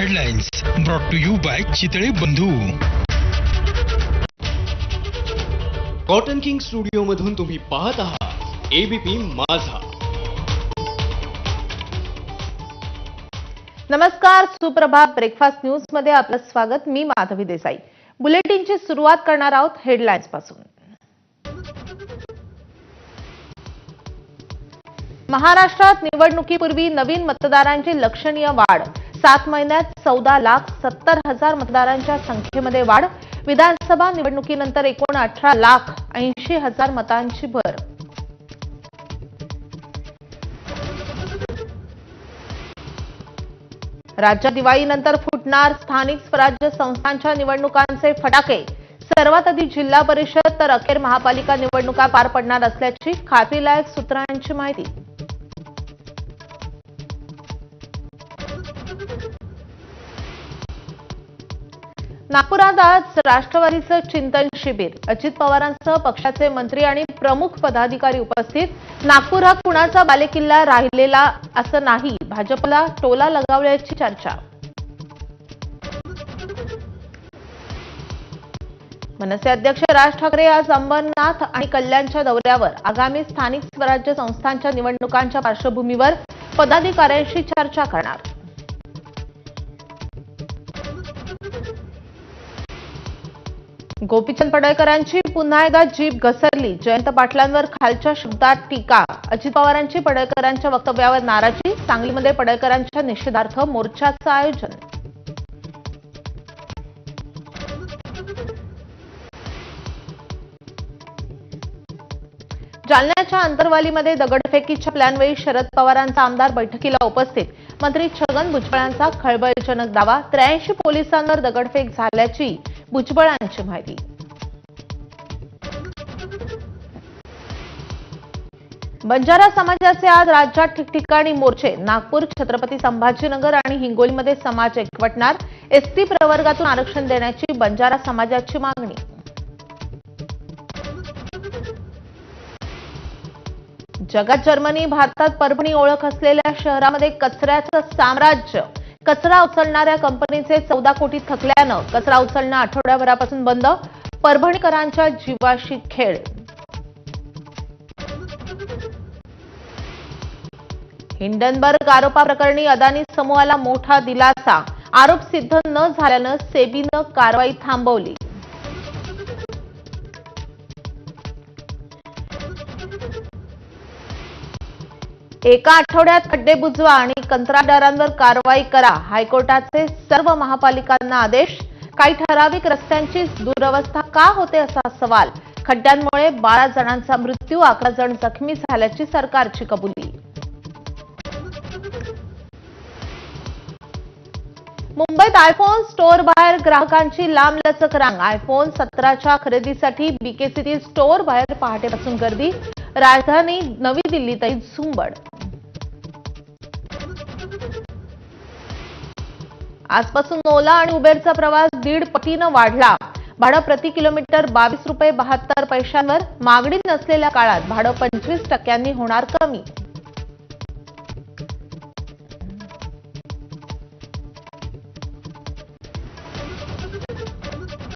Headlines brought to you by Chitale Bandhu. Cotton king studio मधून तुम्ही पाहत आहात एबीपी माझा. नमस्कार, सुप्रभात. ब्रेकफास्ट न्यूज मध्ये आपलं स्वागत. मी माधवी देसाई. बुलेटिनची सुरुवात करणार आहोत हेडलाइन्स पासून. महाराष्ट्रात निवडणुकीपूर्वी नवीन मतदारांची लक्षणीय वाढ. 7 महिन्यात 14,70,000 मतदारांच्या संख्येमध्ये वाढ. विधानसभा निवडणुकीनंतर एकूण 18,80,000 मतांची भर. राज्यात दिवाळीनंतर फुटणार स्थानिक स्वराज्य संस्थांच्या निवडणुकांचे फटाके. सर्वात आधी जिल्हा परिषद तर अखेर महापालिका निवडणुका पार पडणार असल्याची खात्रीलायक सूत्रांची माहिती. नागपुरात आज राष्ट्रवादीचं चिंतन शिबिर. अजित पवारांसह पक्षाचे मंत्री आणि प्रमुख पदाधिकारी उपस्थित. नागपूर हा कुणाचा बालेकिल्ला राहिलेला असं नाही, भाजपला टोला लगावल्याची चर्चा. मनसे अध्यक्ष राज ठाकरे आज अंबरनाथ आणि कल्याणच्या दौऱ्यावर. आगामी स्थानिक स्वराज्य संस्थांच्या निवडणुकांच्या पार्श्वभूमीवर पदाधिकाऱ्यांशी चर्चा करणार. गोपीचंद पडळकरांची पुन्हा एकदा जीभ घसरली. जयंत पाटलांवर खालच्या शब्दात टीका. अजित पवारांची पडळकरांच्या वक्तव्यावर नाराजी. सांगलीमध्ये पडळकरांच्या निषेधार्थ मोर्चाचं आयोजन. जालन्याच्या अंतरवालीमध्ये दगडफेकीच्या प्लॅनवेळी शरद पवारांचा आमदार बैठकीला उपस्थित. मंत्री छगन भुजबळांचा खळबळजनक दावा. 83 पोलिसांवर दगडफेक झाल्याची भुजबळांची माहिती. बंजारा समाजाचे आज राज्यात ठिकठिकाणी मोर्चे. नागपूर, छत्रपती संभाजीनगर आणि हिंगोलीमध्ये समाज एकवटणार. एसटी प्रवर्गातून आरक्षण देण्याची बंजारा समाजाची मागणी. जगात जर्मनी, भारतात परभणी ओळख असलेल्या शहरामध्ये कचऱ्याचं साम्राज्य. कचरा उचलणाऱ्या कंपनीचे 14 कोटी थकल्यानं कचरा उचलणं आठवड्याभरापासून बंद. परभणीकरांच्या जीवाशी खेळ. हिंडनबर्ग आरोपा प्रकरणी अदानी समूहाला मोठा दिलासा. आरोप सिद्ध न झाल्यानं सेबीनं कारवाई थांबवली. एका आठवड्यात खड्डे बुजवा आणि कंत्राटदारांवर कारवाई करा. हायकोर्टाचे सर्व महापालिकांना आदेश. काही ठराविक रस्त्यांची दुरवस्था का होते असा सवाल. खड्ड्यांमुळे 12 जणांचा मृत्यू, 11 जण जखमी झाल्याची सरकारची कबुली. मुंबईत आयफोन स्टोअर बाहेर ग्राहकांची लांबलचक रांग. आयफोन 17च्या खरेदीसाठी बीकेसीतील स्टोअर बाहेर पहाटेपासून गर्दी. राजधानी नवी दिल्लीतही झुंबड. आजपासून ओला आणि उबेरचा प्रवास 1.5 पटीनं वाढला. भाडं प्रति किलोमीटर 22 रुपये 72 पैशांवर. मागणी नसलेल्या काळात भाडं 25% होणार कमी.